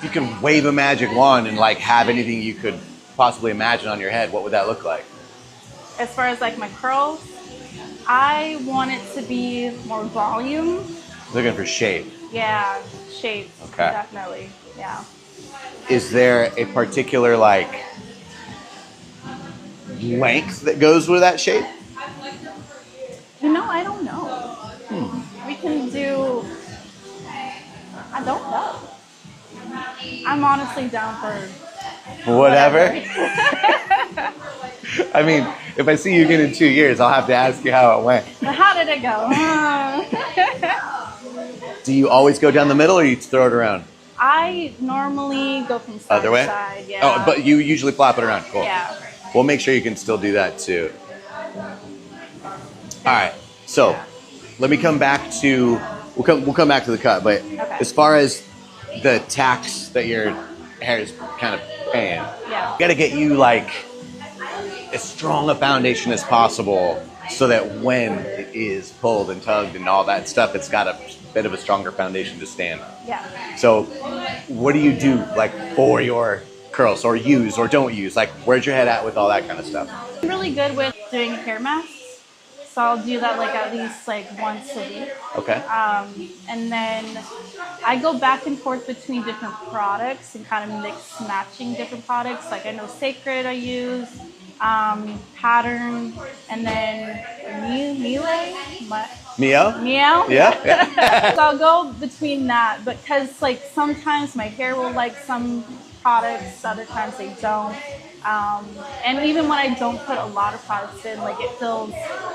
if you could wave a magic wand and like have anything you could possibly imagine on your head, what would that look like? As far as like my curls, I want it to be more volume. Looking for shape. Yeah, shape. Okay. Definitely. Yeah. Is there a particular like length that goes with that shape? You know, I don't know. We can do. I don't know. I'm honestly down for Whatever. I mean, if I see you again in 2 years, I'll have to ask you how it went. But how did it go? Do you always go down the middle or you throw it around? I normally go from side Other way? to side. Yeah. Oh, but you usually flop it around. Cool. Yeah. We'll make sure you can still do that too. All right. So let me come back to we'll come back to the cut, but as far as the tax that your hair is kind of paying, got to get you like as strong a foundation as possible so that when it is pulled and tugged and all that stuff, it's got a bit of a stronger foundation to stand on. Yeah. So what do you do like for your curls, or use or don't use? Like where's your head at with all that kind of stuff? I'm really good with doing hair masks. So I'll do that like at least like once a week. Okay. And then I go back and forth between different products and kind of mix matching different products. Like I know Sacred I use, Pattern, and then Meow? Meow? Yeah. So I'll go between that, but because like sometimes my hair will like some products, other times they don't. And even when I don't put a lot of products in, like it feels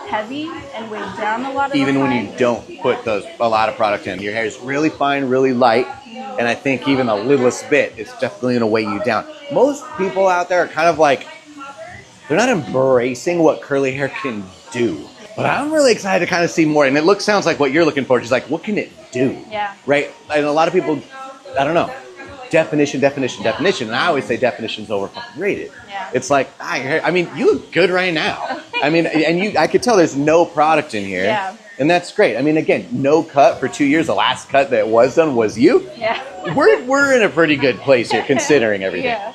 heavy and weighed down a lot of Even the when time. you don't put a lot of product in, your hair is really fine, really light, and I think even the littlest bit is definitely going to weigh you down. Most people out there are kind of like, they're not embracing what curly hair can do. But I'm really excited to kind of see more, and it sounds like what you're looking for, just like, what can it do? Yeah. Right? And a lot of people, I don't know, definition, and I always say definition's overrated. Yeah. It's like, I mean, you look good right now. I mean, and I could tell there's no product in here. Yeah. And that's great. I mean, again, no cut for 2 years. The last cut that was done was you. Yeah. We're in a pretty good place here considering everything. Yeah.